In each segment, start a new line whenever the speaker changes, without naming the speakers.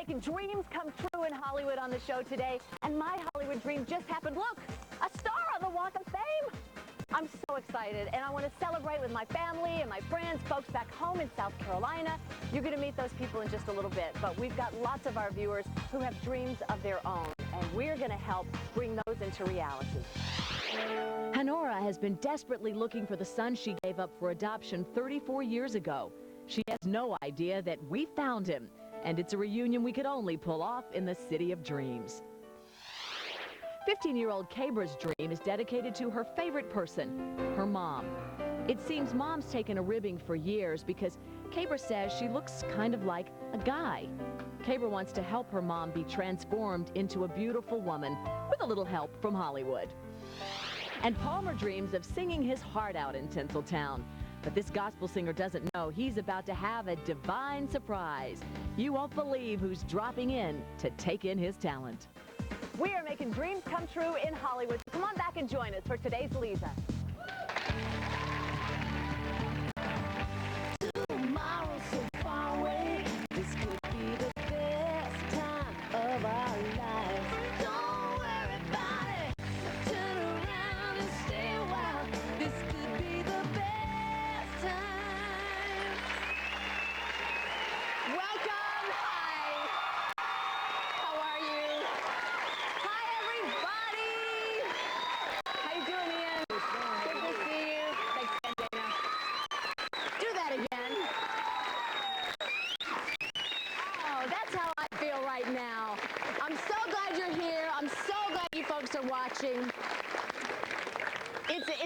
making dreams come true in Hollywood on the show today, and my Hollywood dream just happened. Look, a star on the Walk of Fame. I'm so excited, and I want to celebrate with my family and my friends, folks back home in South Carolina. You're going to meet those people in just a little bit, but we've got lots of our viewers who have dreams of their own, and we're going to help bring those into reality. Honora has been desperately looking for the son she gave up for adoption 34 years ago. She has no idea that we found him, and it's a reunion we could only pull off in the City of Dreams. 15-year-old Cabra's dream is dedicated to her favorite person, her mom. It seems Mom's taken a ribbing for years because Cabra says she looks kind of like a guy. Cabra wants to help her mom be transformed into a beautiful woman with a little help from Hollywood. And Palmer dreams of singing his heart out in Tinseltown. But this gospel singer doesn't know he's about to have a divine surprise. You won't believe who's dropping in to take in his talent. We are making dreams come true in Hollywood. Come on back and join us for today's Leeza.
Tomorrow's so far away. This could be the best time of our lives. Don't worry about it. Turn around and stay a while. This could be the best time.
Welcome. Hi. How are you? Hi, everybody. How you doing, Ian? Good to see you. Thanks, Dana. Do that again. Oh, that's how I feel right now. I'm so glad you're here. I'm so glad you folks are watching.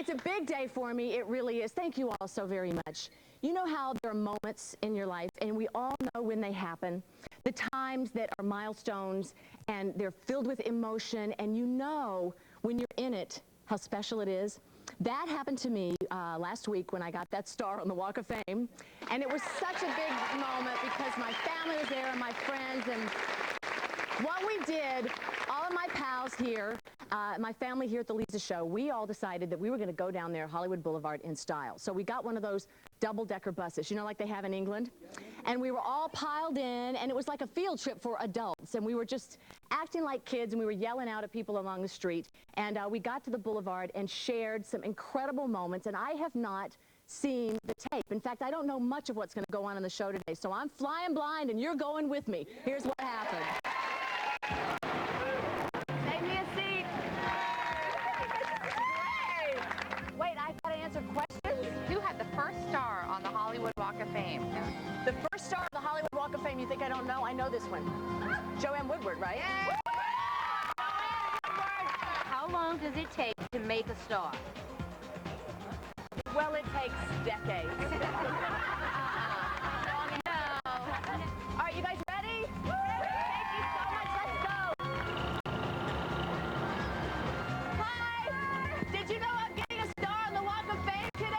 It's a big day for me. It really is. Thank you all so very much. You know how there are moments in your life, and we all know when they happen, the times that are milestones, and they're filled with emotion, and you know when you're in it how special it is. That happened to me last week when I got that star on the Walk of Fame, and it was such a big moment because my family was there and my friends, and what we did, all of my pals here, my family here at the Leeza Show, we all decided that we were going to go down there Hollywood Boulevard in style. So we got one of those double-decker buses, you know, like they have in England. And we were all piled in, and it was like a field trip for adults. And we were just acting like kids, and we were yelling out at people along the street. And we got to the boulevard and shared some incredible moments. And I have not seen the tape. In fact, I don't know much of what's going to go on in the show today. So I'm flying blind, and you're going with me. Here's what happened. Take me a seat. Wait, I gotta answer questions?
You had the first star on the Hollywood Walk of Fame.
The first star of the Hollywood Walk of Fame, you think I don't know? I know this one. Joanne Woodward, right?
Yeah. How long does it take to make a star?
Well, it takes decades. No. All right, you guys ready? Thank you so much. Let's go. Hi. Did you know I'm getting a star on the Walk of Fame today?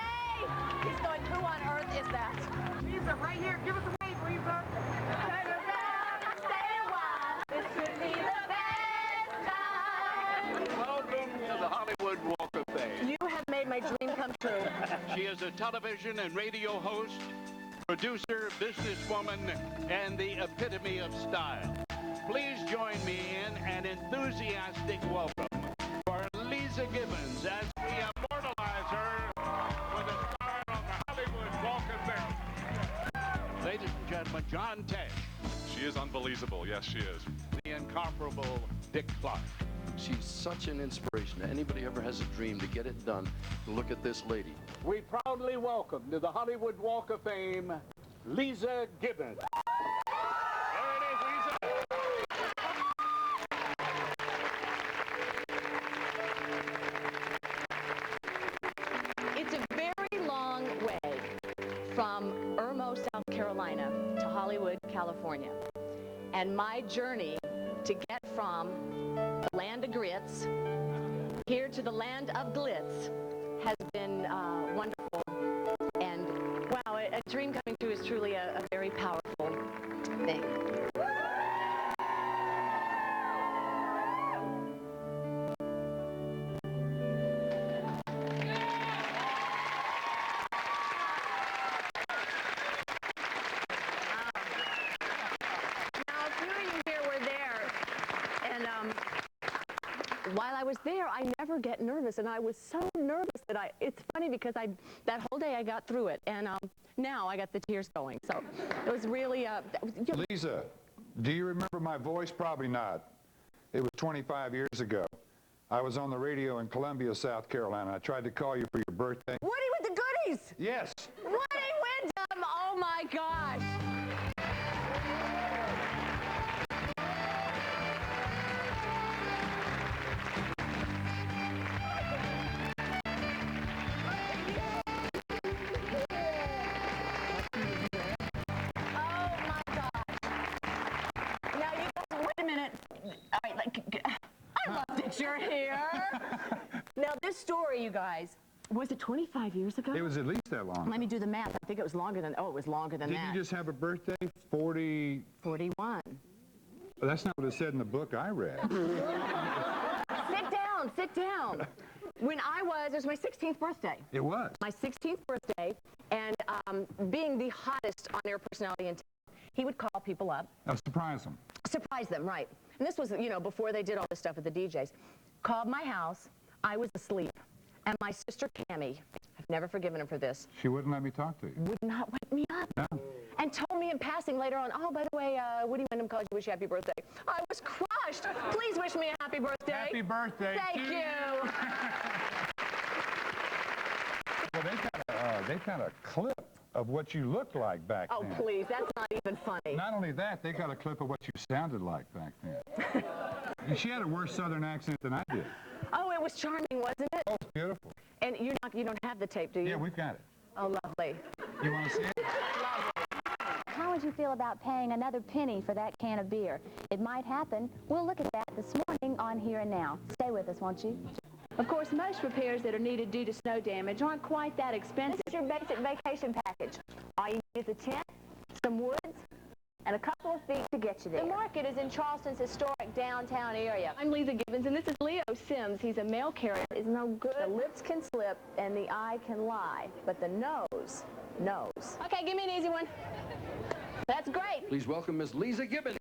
He's going, who on earth is that?
Leeza, right here. Give us a wave, Leeza.
Turn around and stay a while. This could be the best time.
Welcome to the Hollywood Walk of Fame.
You have made my dream come true.
She is a television and radio host, producer, businesswoman, and the epitome of style. Please join me in an enthusiastic welcome for Leeza Gibbons as we immortalize her with a star on the Hollywood Walk of Fame. Ladies and gentlemen, John Tesh,
She is unbelievable. Yes, she is.
the incomparable Dick Clark.
She's such an inspiration. Anybody ever has a dream to get it done, look at this lady.
We proudly welcome to the Hollywood Walk of Fame, Leeza Gibbons.
There it is, Leeza.
It's a very long way from Irmo, South Carolina to Hollywood, California. And my journey to get from the land of grits here to the land of glitz has been wonderful. And wow, a dream coming true is truly a very powerful thing. Now, a few of while I was there, I never get nervous, and I was so nervous that it's funny because that whole day I got through it, and now I got the tears going. So it was really,
Leeza, do you remember my voice? Probably not. It was 25 years ago. I was on the radio in Columbia, South Carolina. I tried to call you for your birthday.
Woody with the goodies!
Yes.
Woody Wyndham! Oh my gosh! You're here. Now, this story, you guys, was it 25 years ago?
It was at least that long.
Let me do the math. I think it was longer than, it was longer than that.
Didn't you just have a birthday? 40?
41.
Well, that's not what it said in the book I read.
Sit down, sit down. When it was my 16th birthday.
It was?
My 16th birthday, and being the hottest on-air personality in town, he would call people up.
Surprise them.
Surprise them, right. And this was, before they did all this stuff with the DJs. Called my house. I was asleep. And my sister, Cammie, I've never forgiven her for this.
She wouldn't let me talk to you.
Would not wake me up.
No.
And told me in passing later on, oh, by the way, Woody Wyndham called you to wish you happy birthday. I was crushed. Please wish me a happy birthday.
Happy birthday.
Thank you.
Well, they've got a clip of what you looked like back then.
Oh, please, that's not even funny.
Not only that, they got a clip of what you sounded like back then. And she had a worse Southern accent than I did.
Oh, it was charming, wasn't it?
Oh, it's beautiful.
And you don't have the tape, do you?
Yeah, we've got it.
Oh, lovely.
You want to see it?
How would you feel about paying another penny for that can of beer? It might happen. We'll look at that this morning on Here and Now. Stay with us, won't you?
Of course, most repairs that are needed due to snow damage aren't quite that expensive.
This is your basic vacation package. All you need is a tent, some woods, and a couple of feet to get you there. The market is in Charleston's historic downtown area.
I'm Leeza Gibbons, and this is Leo Sims. He's a mail carrier.
It's no good. The lips can slip and the eye can lie, but the nose knows.
Okay, give me an easy one. That's great.
Please welcome Miss Leeza Gibbons.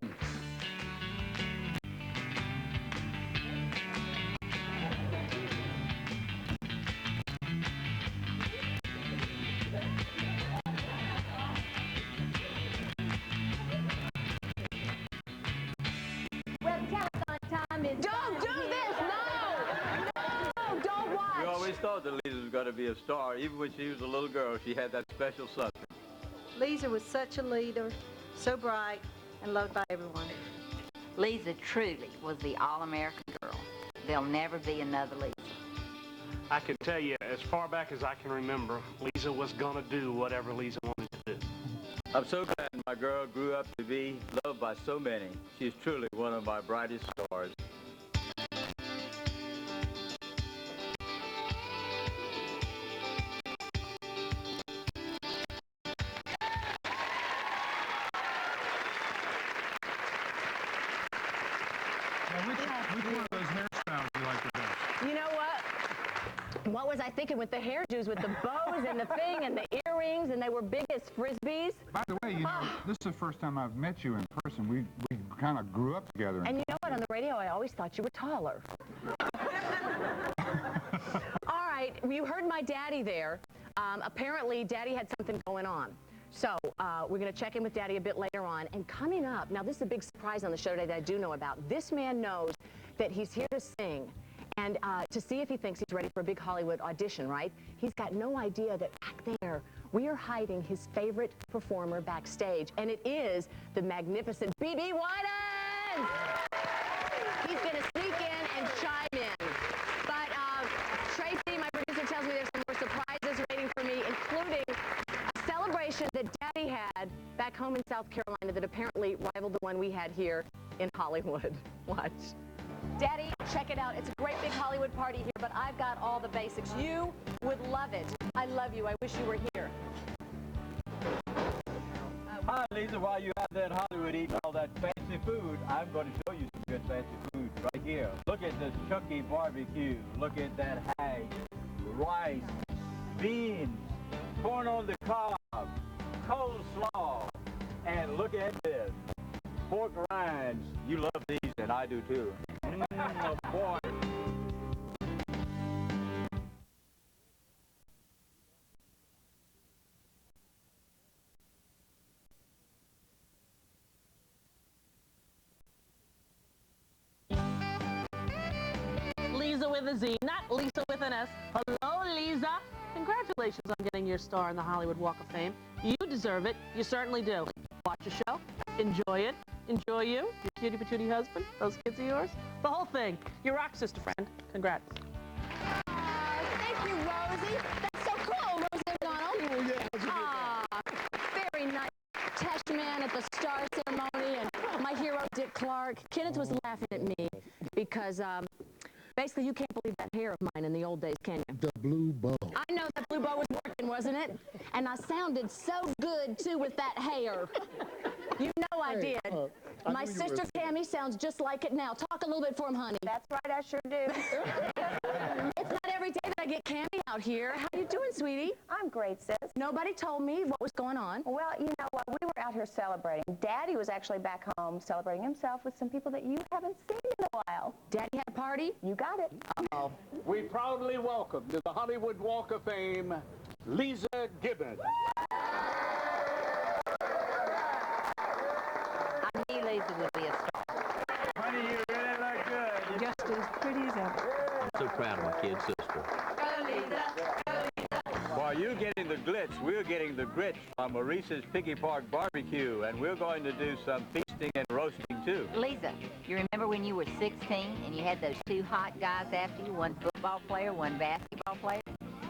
Don't do this! No! No! Don't watch!
We always thought that Leeza was going to be a star. Even when she was a little girl, she had that special something.
Leeza was such a leader, so bright, and loved by everyone.
Leeza truly was the all-American girl. There'll never be another Leeza.
I can tell you, as far back as I can remember, Leeza was going to do whatever Leeza wanted to do.
I'm so glad my girl grew up to be loved by so many. She's truly one of my brightest stars.
Which one of those hairstyles do you like the best?
You know what? What was I thinking with the hairdos, with the bows and the thing and the earrings, and they were big as Frisbees?
By the way, this is the first time I've met you in person. We kind of grew up together.
And you know what? On the radio, I always thought you were taller. All right, you heard my daddy there. Apparently, Daddy had something going on. So we're going to check in with Daddy a bit later on. And coming up, now this is a big surprise on the show today that I do know about. This man knows that he's here to sing and to see if he thinks he's ready for a big Hollywood audition, right? He's got no idea that back there, we are hiding his favorite performer backstage. And it is the magnificent B.B. Winans! He's going to sneak in and chime in. But Tracy, my producer, tells me there's some more surprises waiting for me, including a celebration that Daddy had back home in South Carolina that apparently rivaled the one we had here in Hollywood. Watch.
Daddy, check it out. It's a great big Hollywood party here, but I've got all the basics. You would love it. I love you. I wish you were here.
Hi, Leeza. While you're out there in Hollywood eating all that fancy food, I'm going to show you some good fancy food right here. Look at this chunky barbecue. Look at that hash, rice, beans, corn on the cob, coleslaw, and look at this, pork rinds. You love these, and I do too. Boy,
Leeza with a Z, not Lisa with an S. Hello, Leeza. Congratulations on getting your star in the Hollywood Walk of Fame. You deserve it. You certainly do. Watch your show. Enjoy it. Enjoy you, your cutie patootie husband, those kids of yours, the whole thing. Your rock sister friend. Congrats.
Thank you, Rosie. That's so cool, Rosie O'Donnell. Very nice. Tesh man at the star ceremony, and my hero, Dick Clark. Kenneth was laughing at me because basically you can't believe that hair of mine in the old days, can you?
The blue bow.
I know that blue bow was working, wasn't it? And I sounded so good, too, with that hair. You know I did. My sister Tammy sounds just like it now. Talk a little bit for him, honey.
That's right, I sure do.
It's not every day that I get Cammy out here. How you doing, sweetie?
I'm great, sis.
Nobody told me what was going on.
Well, you know what? We were out here celebrating. Daddy was actually back home celebrating himself with some people that you haven't seen in a while.
Daddy had a party?
You got it.
Uh-oh. We proudly welcome to the Hollywood Walk of Fame, Leeza Gibbons.
I knew Leeza would be a star.
Honey, you really look good.
Just as pretty as ever.
I'm so proud of my kid sister.
While you're getting the glitz, we're getting the grits from Maurice's Piggy Park Barbecue, and we're going to do some feasting and roasting, too.
Leeza, you remember when you were 16 and you had those two hot guys after you, one football player, one basketball player,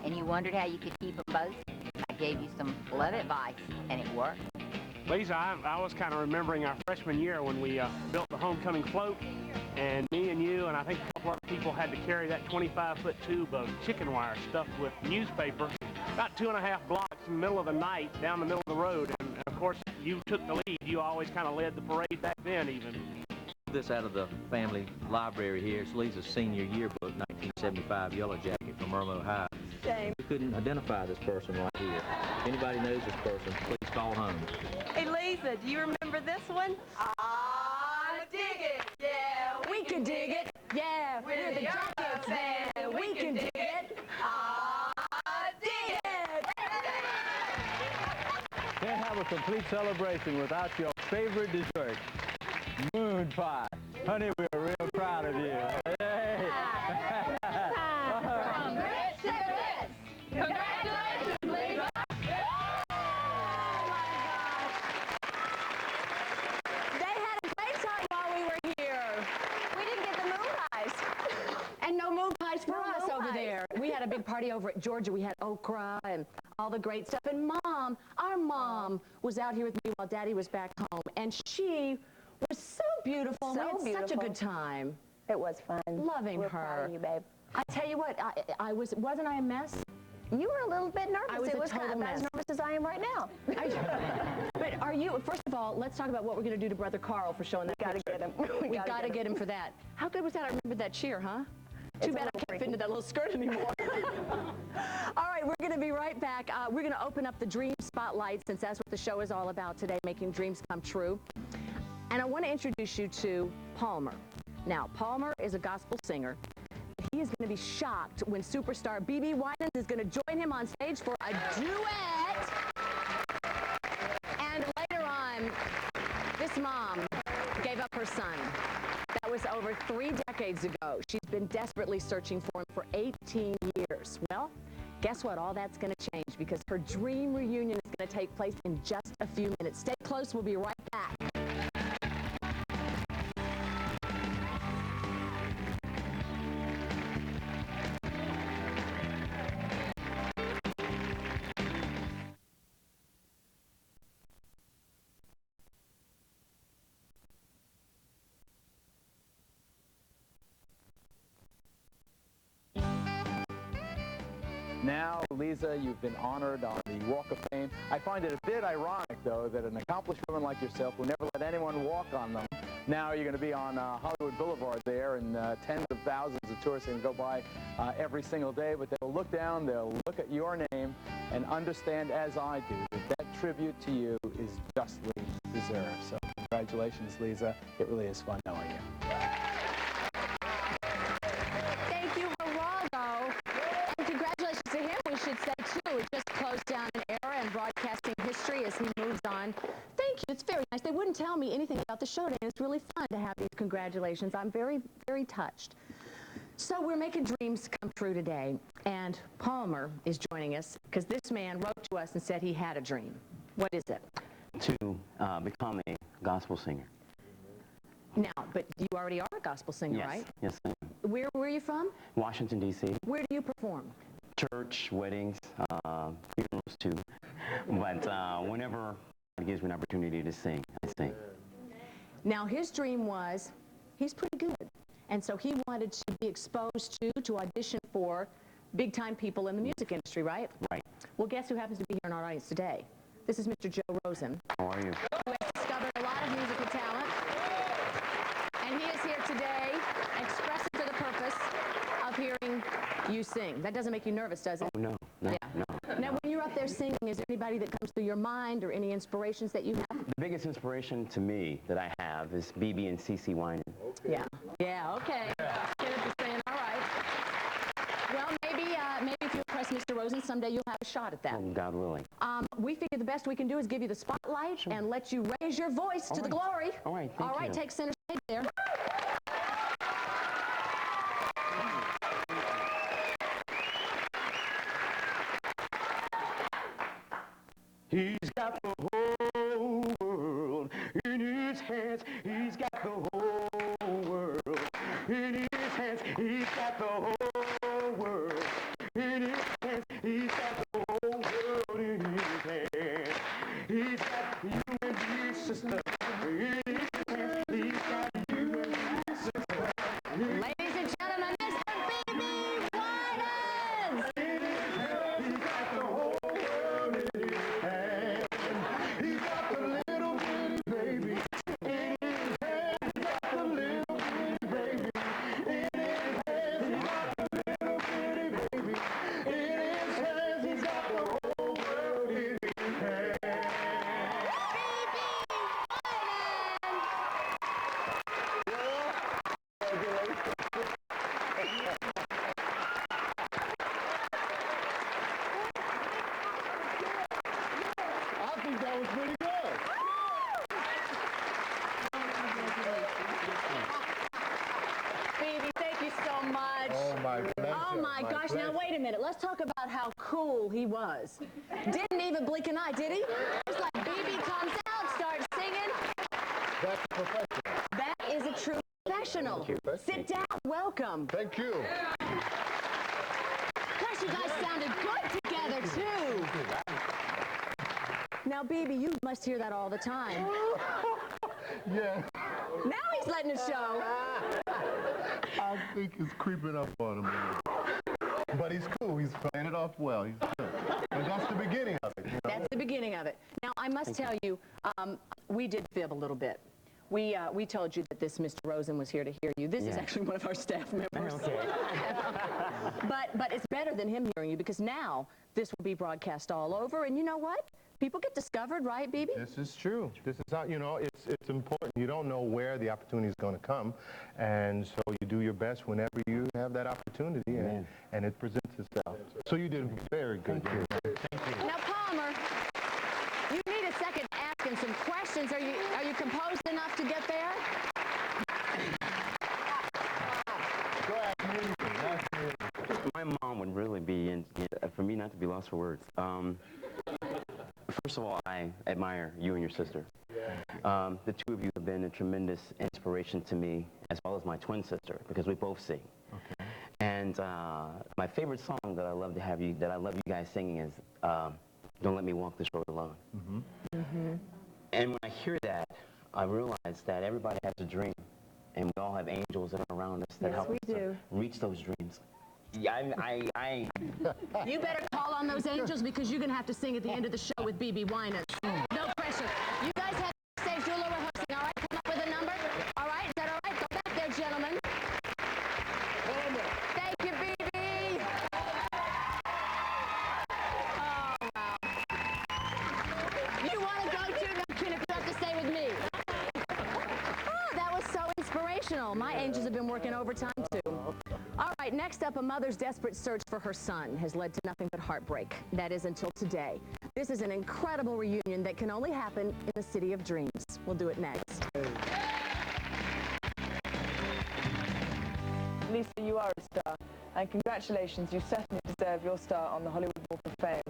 and you wondered how you could keep them both? I gave you some love advice, and it worked.
Leeza, I was kind of remembering our freshman year when we built the homecoming float, and me and you and I think a couple other people had to carry that 25-foot tube of chicken wire stuffed with newspaper about 2.5 blocks in the middle of the night down the middle of the road. And of course, you took the lead. You always kind of led the parade back then, even.
This out of the family library here. It's Leeza's senior yearbook, 1975 Yellow Jacket from Irmo High.
Shame.
We couldn't identify this person right here. If anybody knows this person, please call home.
Hey, Leeza, do you remember this one? I dig it, yeah.
We can dig it, yeah. We're the Jackets, man. We can dig it.
I dig it.
Can't have a complete celebration without your favorite dessert, moon pie. Honey, we're real proud of you. Hey.
From grits to grits. Congratulations, Leeza.
They had a great time while we were here.
We didn't get the moon pies.
And no moon pies for us
moon
over
pies.
there. We had a big party over at Georgia. We had okra and all the great stuff. And Mom, our mom, was out here with me while Daddy was back home. And she was so beautiful.
So
we had such a
beautiful.
good time.
It was fun.
Loving
We're
her.
proud of you, babe.
I tell you what, wasn't I a mess?
You were a little bit nervous.
I was
it
a
was
total
kind of as
mess.
nervous as I am right now.
But are you, first of all, let's talk about what we're going to do to Brother Carl for showing that
Gotta
picture.
get him.
We got to get him for that. How good was that? I remember that cheer, huh? Too
It's
bad I can't fit into that little skirt anymore. All right, we're going to be right back. We're going to open up the Dream Spotlight, since that's what the show is all about today, making dreams come true. And I want to introduce you to Palmer. Now, Palmer is a gospel singer. He is going to be shocked when superstar BB Winans is going to join him on stage for a duet. And later on, this mom gave up her son. That was over 3 decades ago. She's been desperately searching for him for 18 years. Well, guess what? All that's going to change because her dream reunion is going to take place in just a few minutes. Stay close. We'll be right back.
Now, Leeza, you've been honored on the Walk of Fame. I find it a bit ironic, though, that an accomplished woman like yourself will never let anyone walk on them. Now you're going to be on Hollywood Boulevard there, and tens of thousands of tourists are going to go by every single day, but they'll look down, they'll look at your name, and understand, as I do, that that tribute to you is justly deserved. So congratulations, Leeza. It really is fun knowing you.
Thank you, Geraldo. And congratulations to him, we should say, too. It just closed down an era in broadcasting history as he moves on. Thank you. It's very nice. They wouldn't tell me anything about the show today. It's really fun to have these congratulations. I'm very, very touched. So we're making dreams come true today, and Palmer is joining us because this man wrote to us and said he had a dream. What is it?
To become a gospel singer.
Now, but you already are a gospel singer, right?
Yes, I am.
Where are you from?
Washington, D.C.
Where do you perform?
Church, weddings, funerals too. But whenever God gives me an opportunity to sing, I sing.
Now, his dream was, he's pretty good. And so he wanted to be exposed to audition for big-time people in the music industry, right?
Right.
Well, guess who happens to be here in our audience today? This is Mr. Joe Rosen.
How are you?
Who has discovered a lot of musical talent. And he is here today expressing for the purpose of hearing you sing. That doesn't make you nervous, does it?
Oh, no.
Yeah. Now, when you're up there singing, is there anybody that comes through your mind or any inspirations that you have?
The biggest inspiration to me that I have is BB and CeCe Winans.
Yeah. Yeah, okay. Get what you're saying. All right. Well, maybe if you impress Mr. Rosen, someday you'll have a shot at that.
Oh, God willing.
We figure the best we can do is give you the spotlight and let you raise your voice to the glory.
All right, thank you.
All right, take center stage there.
He's got the whole world in his hands. He's got the whole world in his hands. He's got the whole world in his hands. He's got the whole world in his hands. He's got you and me, sister, in his hands. He's got you and me, sister.
Ladies and gentlemen, Mr. BB Winans!
He's got the whole world in his hands. He's got the little bitty baby in his hands. He's got the little bitty baby in his hands. He's got the little bitty baby in his hands. He's got the whole world in his hands. I think that was pretty good.
BB, thank you so much.
Oh, my pleasure.
Oh, my gosh. Now, wait a minute. Let's talk about how cool he was. Didn't even blink an eye, did he? It's like BB comes out, starts singing.
That's a professional.
That is a true professional.
Thank you.
Sit down. Welcome.
Thank you.
Gosh, you guys sounded good together, too. Now, BB, you must hear that all the time.
Yeah.
Now he's letting it show.
I think it's creeping up on him a little. But he's cool. He's playing it off well. He's good. And that's the beginning of it. You know?
That's the beginning of it. Now, I must tell you, we did fib a little bit. We told you that this Mr. Rosen was here to hear you. This is actually one of our staff members.
Okay.
But it's better than him hearing you because now this will be broadcast all over. And you know what? People get discovered, right, BB?
This is true. This is how, you know, it's important. You don't know where the opportunity is going to come. And so you do your best whenever you have that opportunity and it presents itself. So you did very good. Thank you. Thank you.
Now, Palmer, you need a second asking some questions. Are you composed enough to get there?
Go ask me anything. Ask me anything.
My mom would really be, for me not to be lost for words. First of all, I admire you and your sister. The two of you have been a tremendous inspiration to me, as well as my twin sister, because we both sing.
Okay.
And my favorite song that I love you guys singing is "Don't Let Me Walk This Road Alone."
Mm-hmm.
Mm-hmm.
And when I hear that, I realize that everybody has a dream, and we all have angels that are around us that help us to reach those dreams. Yeah,
You better call on those angels because you're going to have to sing at the end of the show with BB Winans. No pressure. You guys have to stage, do a little rehearsing, all right? Come up with a number. All right? Is that all right? Go back there, gentlemen. Thank you, BB. Oh, wow. You want to go too? No, kid, if you have to stay with me. Oh, that was so inspirational. My angels have been working overtime, too. All right, next up, a mother's desperate search for her son has led to nothing but heartbreak. That is until today. This is an incredible reunion that can only happen in the city of dreams. We'll do it next.
Lisa, you are a star, and congratulations, you certainly deserve your star on the Hollywood Walk of Fame.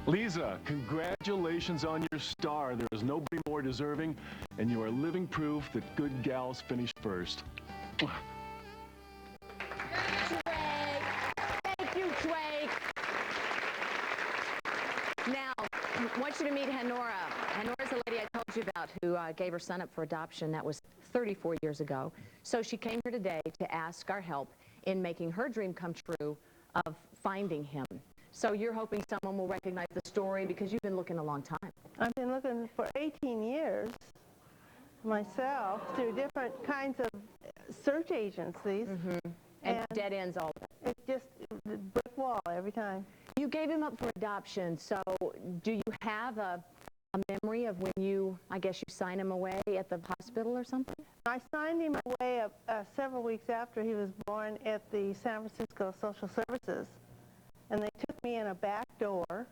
Leeza, congratulations on your star. There is nobody more deserving, and you are living proof that good gals finish first.
Thank you, Twake. Now, I want you to meet Honora. Honora's the lady I told you about who gave her son up for adoption. That was 34 years ago. So she came here today to ask our help in making her dream come true of finding him. So you're hoping someone will recognize the story because you've been looking a long time.
I've been looking for 18 years myself through different kinds of search agencies.
And dead ends all of it.
It's just a brick wall every time.
You gave him up for adoption, so do you have a memory of when you, I guess you signed him away at the hospital or something?
I signed him away several weeks after he was born at the San Francisco Social Services. And they took me in a back door,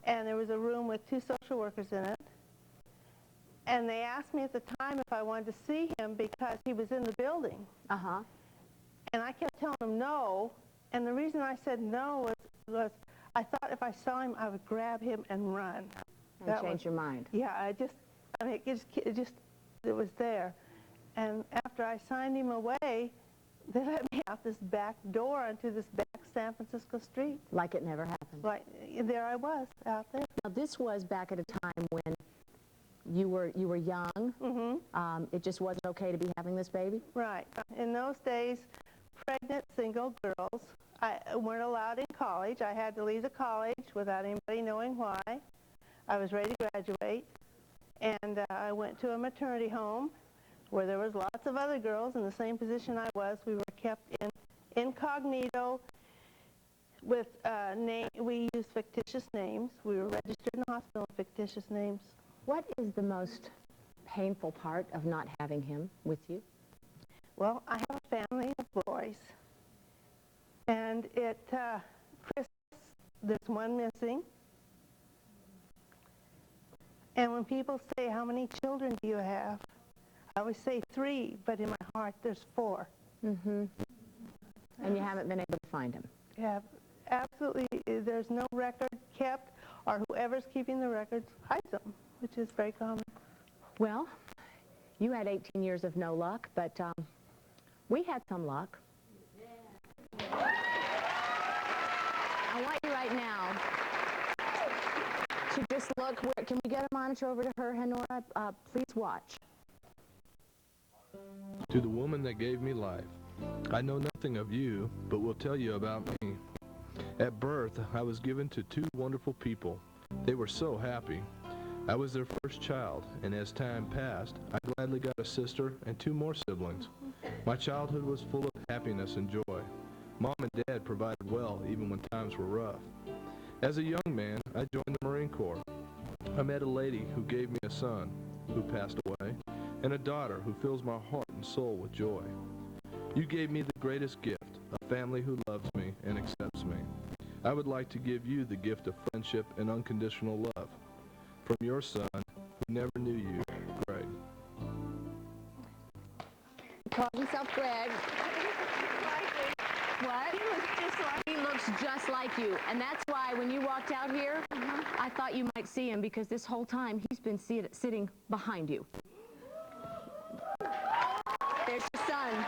and there was a room with 2 social workers in it. And they asked me at the time if I wanted to see him because he was in the building. And I kept telling them no, and the reason I said no was I thought if I saw him, I would grab him and run.
And change your mind.
Yeah, I mean, it was there. And after I signed him away, they let me out this back door onto this back San Francisco street.
Like it never happened.
Right, there I was, out there.
Now this was back at a time when you were young. It just wasn't okay to be having this baby?
Right. In those days, pregnant single girls weren't allowed in college. I had to leave the college without anybody knowing why. I was ready to graduate, and I went to a maternity home where there was lots of other girls in the same position I was. We were kept in incognito with we used fictitious names. We were registered in the hospital with fictitious names.
What is the most painful part of not having him with you?
Well, I have a family of boys, and at Christmas, there's one missing. And when people say, how many children do you have? I always say 3, but in my heart, there's 4.
And you haven't been able to find him?
Yeah, absolutely. There's no record kept, or whoever's keeping the records hides them, which is very common.
Well, you had 18 years of no luck, but we had some luck. I want you right now to just look. Can we get a monitor over to her, Honora? Please watch.
To the woman that gave me life, I know nothing of you, but will tell you about me. At birth, I was given to 2 wonderful people. They were so happy. I was their first child, and as time passed, I gladly got a sister and 2 more siblings. My childhood was full of happiness and joy. Mom and Dad provided well, even when times were rough. As a young man, I joined the Marine Corps. I met a lady who gave me a son, who passed away, and a daughter who fills my heart and soul with joy. You gave me the greatest gift, a family who loves me and accepts me. I would like to give you the gift of friendship and unconditional love. From your son, who never knew you, Greg.
He calls himself Greg. What? He looks just like you. And that's why when you walked out here, I thought you might see him because this whole time he's been sitting behind you. There's your son.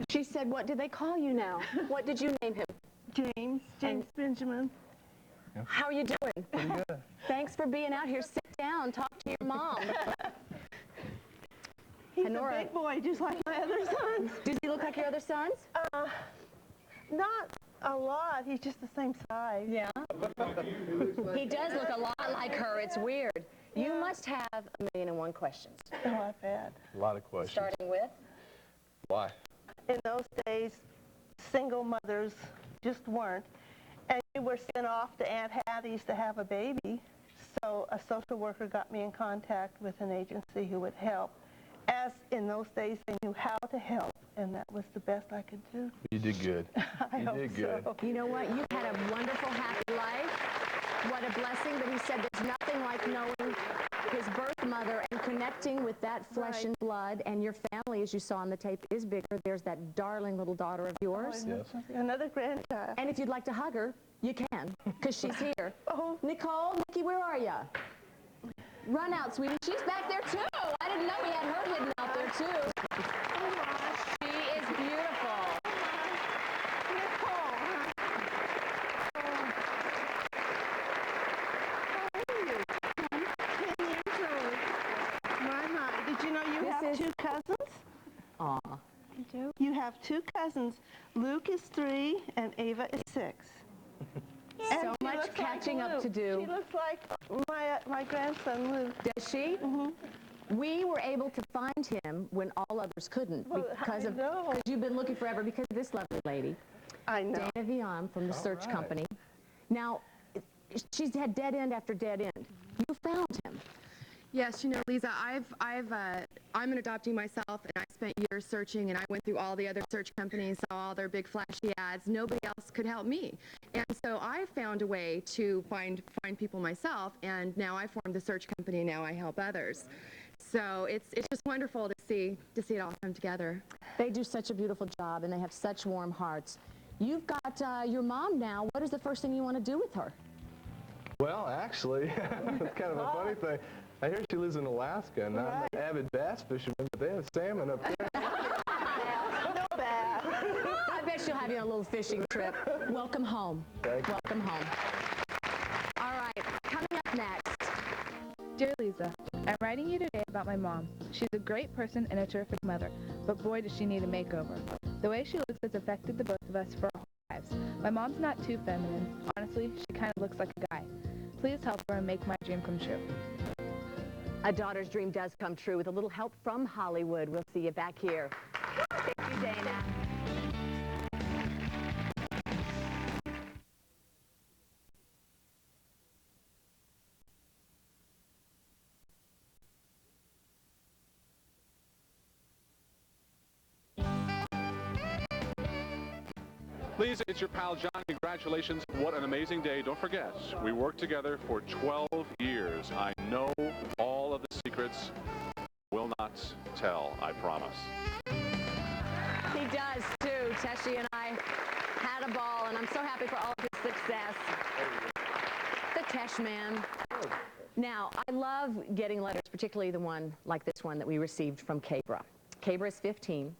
She said, what did they call you now? What did you name him?
James Benjamin.
How are you doing?
Pretty good.
Thanks for being out here. Sit down, talk to your mom.
He's a big boy, just like my other sons.
Does he look like your other sons?
Not a lot. He's just the same size.
Yeah. He does look a lot like her. It's weird. You must have 1,001 questions.
Oh, I bet.
A lot of questions.
Starting with?
Why?
in those days, single mothers just weren't. And we were sent off to Aunt Hattie's to have a baby. So a social worker got me in contact with an agency who would help. As in those days, they knew how to help, and that was the best I could do.
You did good.
I
You
hope
did good.
so.
You know what? You've had a wonderful, happy life. What a blessing. But he said there's nothing like knowing his birth mother and connecting with that flesh and blood. And your family, as you saw on the tape, is bigger. There's that darling little daughter of yours.
Oh, another grandchild.
And if you'd like to hug her, you can, because she's here.
Oh.
Nicole, Nikki, where are you? Run out, sweetie. She's back there, too. I didn't know we had her hidden out there, too. She is beautiful.
Nicole, Did you know you have two cousins?
Aw.
You do? You have two cousins. Luke is 3 and Ava is 6.
So much catching up to do.
She looks like my grandson Luke.
Does she? Mm-hmm. We were able to find him when all others couldn't because you've been looking forever because of this lovely lady.
I know.
Dana Vion from the search company. Now, she's had dead end after dead end. You found him.
Yes, you know, Leeza, I'm an adoptee myself, and I spent years searching, and I went through all the other search companies, saw all their big flashy ads. Nobody else could help me. And so I found a way to find people myself, and now I formed the search company, and now I help others. So it's just wonderful to see it all come together.
They do such a beautiful job, and they have such warm hearts. You've got your mom now. What is the first thing you want to do with her?
Well, actually, it's kind of a funny thing. I hear she lives in Alaska, and I'm an avid bass fisherman, but they have salmon up there.
No bass.
I bet she'll have you on a little fishing trip. Welcome home. Welcome home. All right, coming up next.
Dear Leeza, I'm writing you today about my mom. She's a great person and a terrific mother, but boy does she need a makeover. The way she looks has affected the both of us for our whole lives. My mom's not too feminine. Honestly, she kind of looks like a guy. Please help her and make my dream come true.
A daughter's dream does come true with a little help from Hollywood. We'll see you back here. Thank you, Dana.
Leeza, it's your pal John. Congratulations. What an amazing day. Don't forget, we worked together for 12 years. I know all of the secrets. Will not tell, I promise.
He does, too. Teshi and I had a ball, and I'm so happy for all of his success. The Tesh man. Now, I love getting letters, particularly the one like this one that we received from Cabra. Cabra is 15.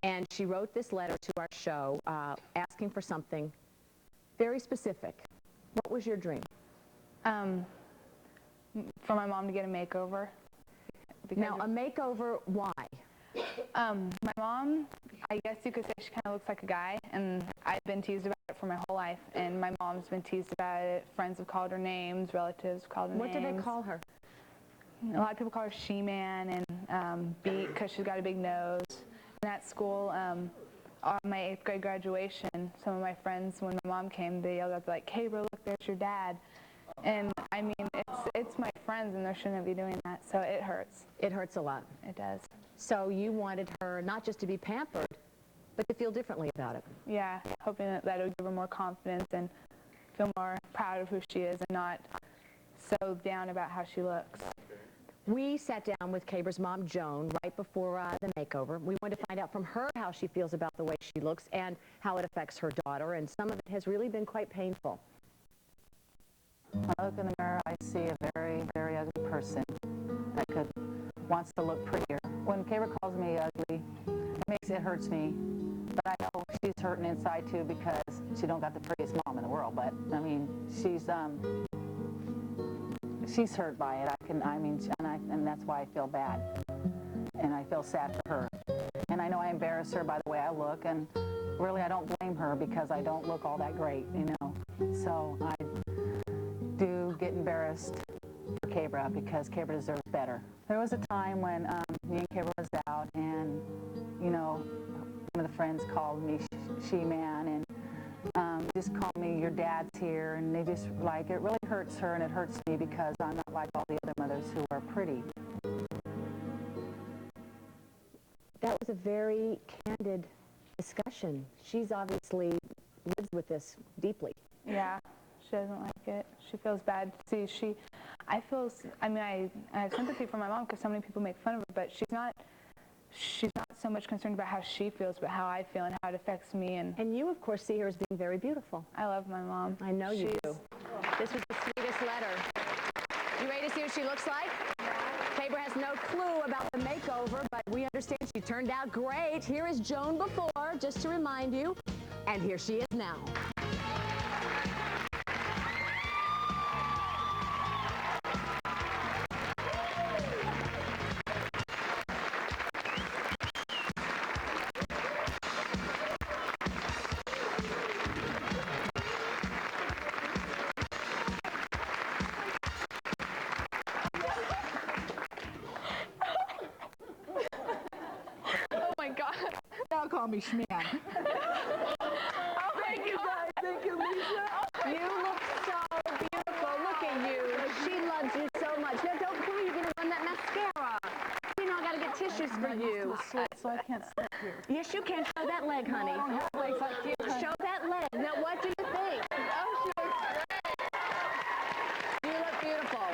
And she wrote this letter to our show asking for something very specific. What was your dream?
For my mom to get a makeover.
Now, a makeover, why?
My mom, I guess you could say she kind of looks like a guy, and I've been teased about it for my whole life, and my mom's been teased about it. Friends have called her names, relatives have called her names.
What do they call her?
A lot of people call her She-Man and Beat because she's got a big nose. And at school, on my 8th grade graduation, some of my friends, when my mom came, they yelled out, like, "Cabra, look, there's your dad." And, I mean, it's my friends, and they shouldn't be doing that, so it hurts.
It hurts a lot.
It does.
So you wanted her not just to be pampered, but to feel differently about it.
Yeah, hoping that it would give her more confidence and feel more proud of who she is and not so down about how she looks.
We sat down with Cabra's mom, Joan, right before the makeover. We wanted to find out from her how she feels about the way she looks and how it affects her daughter, and some of it has really been quite painful.
When I look in the mirror, I see a very, very ugly person that wants to look prettier. When Cabra calls me ugly, it hurts me, but I know she's hurting inside too because she don't got the prettiest mom in the world. But I mean, she's hurt by it. And that's why I feel bad, and I feel sad for her. And I know I embarrass her by the way I look, and really I don't blame her because I don't look all that great, you know. So I do get embarrassed for Cabra because Cabra deserves better. There was a time when me and Cabra was out, and you know, one of the friends called me She-Man, and just called me, your dad's here, and they just, like, it really hurts her and it hurts me because I'm not like all the other mothers who are pretty.
That was a very candid discussion. She's obviously lives with this deeply.
Yeah, she doesn't like it. She feels bad. See, I have sympathy for my mom because so many people make fun of her, but she's not so much concerned about how she feels, but how I feel and how it affects me.
And you, of course, see her as being very beautiful.
I love my mom.
I know you do. This was the sweetest letter. You ready to see what she looks like? Tabor has no clue about the makeover, but we understand she turned out great. Here is Joan before, just to remind you, and here she is now.
Don't call me Schman.
Thank you, guys. Thank you, Leeza. You look so beautiful. Look at you. She loves you so much. Now, don't worry, you're going to run that mascara. You know, I got to get tissues for you.
So I can't sit here.
Yes, you can. Show that leg, honey.
I don't have legs like you.
Show that leg. Now, what do you think? Oh, she looks great. You look beautiful.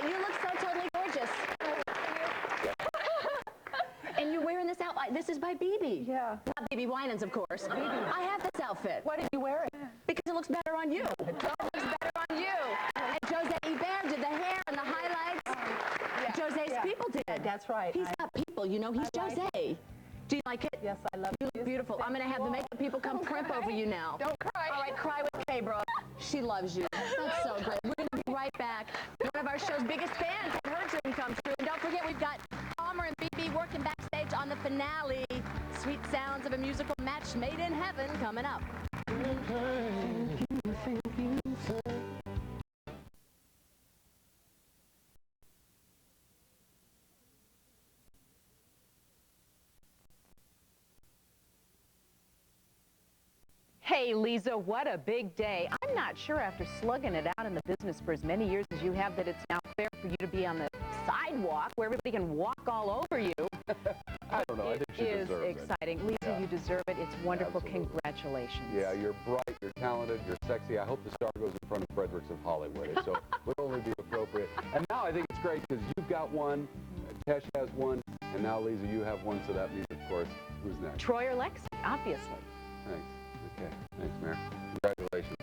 You look so totally gorgeous. And you're wearing this outfit. This is by BB.
Yeah.
Not BB Winans, of course. I have this outfit.
Why did you wear it?
Because it looks better on you. It looks better on you. And Jose Ibert did the hair and the highlights. Jose's people did.
That's right.
He's got people, you know. He's Jose. Do you like it?
Yes, I love it.
You look beautiful. I'm going to have the makeup people come crimp over you now.
Don't cry.
All right, cry with K-Bro. She loves you. That's so great. We're going to be right back. One of our show's biggest fans had her dream come true. And don't forget, we've got Palmer and BB working backstage on the finale. Sweet sounds of a musical match made in heaven coming up.
Hey, Leeza, what a big day. I'm not sure after slugging it out in the business for as many years as you have that it's now fair for you to be on the sidewalk where everybody can walk all over you.
I don't know. I think she
It is
deserves
exciting.
it.
Leeza,
Yeah.
you deserve it. It's wonderful.
Absolutely.
Congratulations.
Yeah, you're bright, you're talented, you're sexy. I hope the star goes in front of Fredericks of Hollywood. So would only be appropriate. And now I think it's great because you've got one, Tesh has one, and now Leeza, you have one. So that means, of course, who's next?
Troy or Lexi, obviously.
Thanks. Okay. Thanks, Mayor. Congratulations.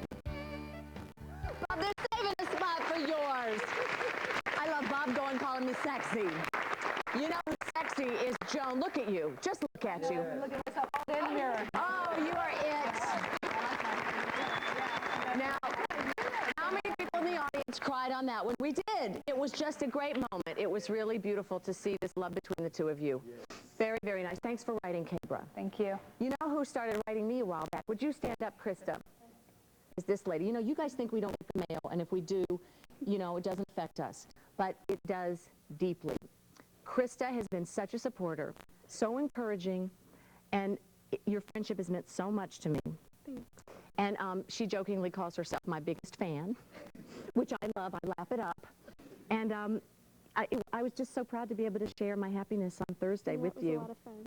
Bob, they're saving a spot for yours. I love Bob going calling me sexy. You know who's sexy is Joan. Look at you. Just look at you.
Look at myself all in here.
Oh, you are it. Now, how many people in the audience cried on that one? We did. It was just a great moment. It was really beautiful to see this love between the two of you. Very, very nice. Thanks for writing, Kabra.
Thank you.
You know who started writing me a while back? Would you stand up, Krista? Is this lady. You know, you guys think we don't get the mail, and if we do, you know, it doesn't affect us. But it does deeply. Krista has been such a supporter, so encouraging, and your friendship has meant so much to me.
Thanks.
And she jokingly calls herself my biggest fan, which I love. I laugh it up. And I was just so proud to be able to share my happiness on Thursday with you.
It was a lot of fun.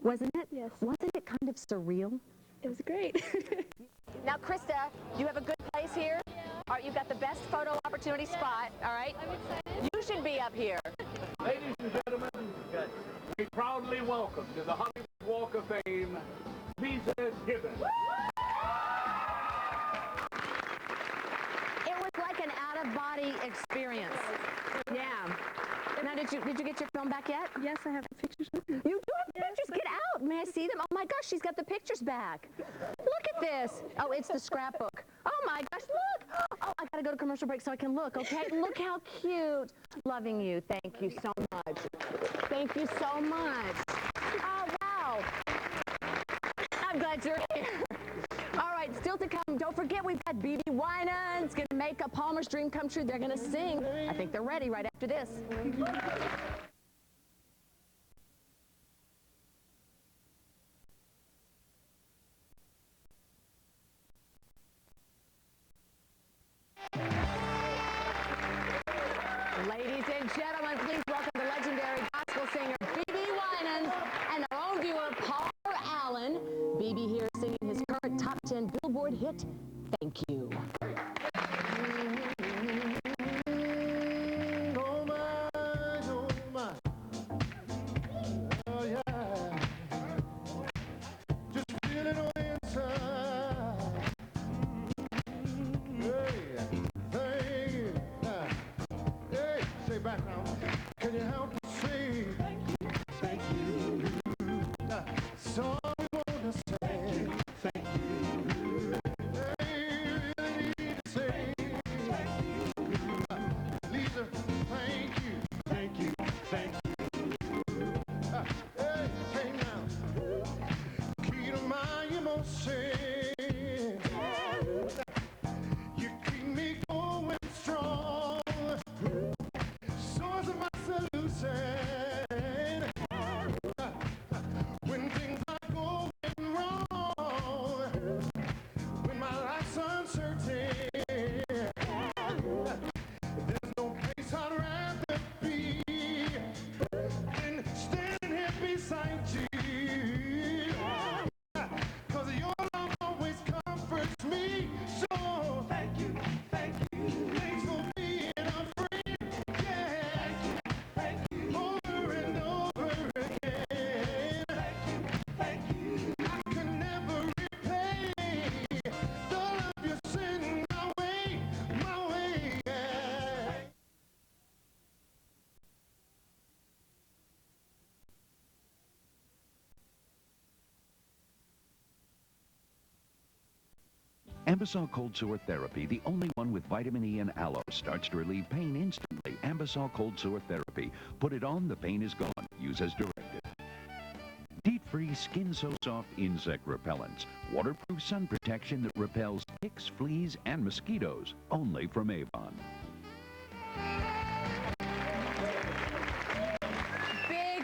Wasn't it?
Yes.
Wasn't it kind of surreal?
It was great.
Now, Krista, you have a good place here. All right, you've got the best photo opportunity spot, all right? I'm excited. You should be up here.
Ladies and gentlemen, we proudly welcome to the Hollywood Walk of Fame, Leeza Gibbons.
It was like an out-of-body experience. Yeah. Now, did you get your film back yet?
Yes, I have the pictures with me.
You do have the pictures? Get out. May I see them? Oh, my gosh, she's got the pictures back. Look at this. Oh, it's the scrapbook. Oh, my gosh, look. Oh, I got to go to commercial break so I can look, okay? Look how cute. Loving you. Thank you so much. Thank you so much. Oh, wow. I'm glad you're here. All right, still to come. Don't forget, we've got BB Winans going to make a Palmer's dream come true. They're going to sing. I think they're ready right after this. singer B.B. Winans and our own viewer Paul Allen. B.B. here singing his current top 10 Billboard hit, Thank You.
Oh my, oh yeah, just feel it on the inside. Hey, thank you. Hey, say background. Can you help me say thank you? So we wanna say thank you. Hey, really need to say thank you. Leeza, thank you, thank you, thank you. Hey, say now. Keep my emotion. You keep me going strong. Source of my solution. When things are going wrong, when my life's uncertain, there's no place I'd rather be than standing here beside you. 'Cause your love always comforts me. So thank you, thank you. Thanks for being a friend. Yeah, thank you, over and over again. Thank you. I could never repay the love you send my way, yeah.
Ambisol Cold Sore Therapy, the only one with vitamin E and aloe, starts to relieve pain instantly. Ambisol Cold Sore Therapy. Put it on, the pain is gone. Use as directed. DEET-free Skin So Soft insect repellents. Waterproof sun protection that repels ticks, fleas, and mosquitoes. Only from Avon.
Big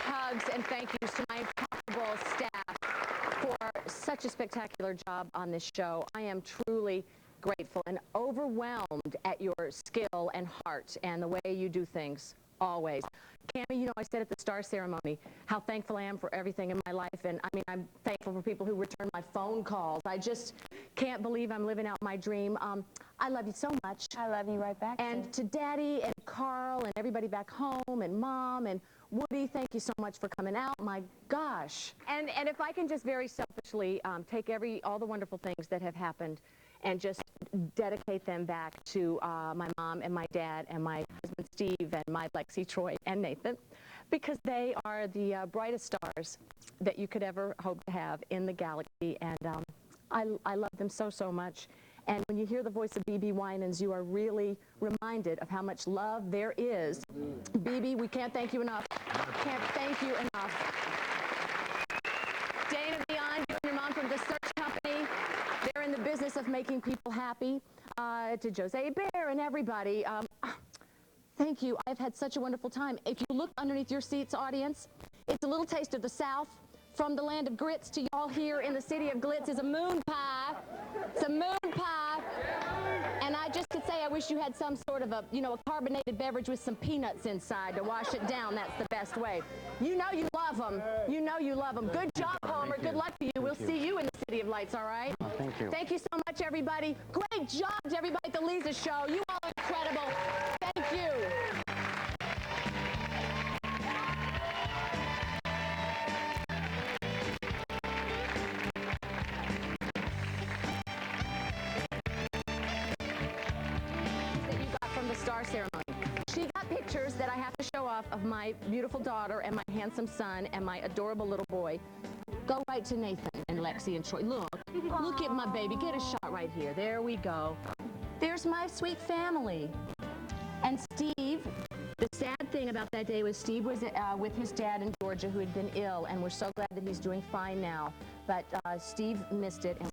hugs and thank yous to my incredible staff for such a spectacular job on this show. I am truly grateful and overwhelmed at your skill and heart and the way you do things, always. Cammie, you know, I said at the star ceremony how thankful I am for everything in my life, and I mean, I'm thankful for people who return my phone calls. I just can't believe I'm living out my dream. I love you so much.
I love you right back.
And to Daddy and Carl and everybody back home and Mom and Woody, thank you so much for coming out. My gosh. And if I can just very selfishly take all the wonderful things that have happened and just dedicate them back to my mom and my dad and my husband Steve and my Lexi, Troy, and Nathan, because they are the brightest stars that you could ever hope to have in the galaxy, and I love them so, so much. And when you hear the voice of B.B. Winans, you are really reminded of how much love there is. B.B., we can't thank you enough. Can't thank you enough. Dana Beyond, you and your mom from the Search Company. They're in the business of making people happy. To Jose Bear and everybody, thank you. I've had such a wonderful time. If you look underneath your seats, audience, it's a little taste of the South. From the land of grits to y'all here in the city of Glitz is a moon pie. It's a moon pie. And I just could say I wish you had some sort of a carbonated beverage with some peanuts inside to wash it down. That's the best way. You know you love them. You know you love them. Good job, Palmer. Good luck to you. We'll see you in the City of Lights, all right?
Oh, thank you.
Thank you so much, everybody. Great job to everybody at the Leeza Show. You all are incredible. Thank you. Star ceremony. She got pictures that I have to show off of my beautiful daughter and my handsome son and my adorable little boy. Go right to Nathan and Lexi and Troy. Look at my baby. Get a shot right here. There we go. There's my sweet family. And Steve, the sad thing about that day was Steve was with his dad in Georgia who had been ill, and we're so glad that he's doing fine now. But Steve missed it, and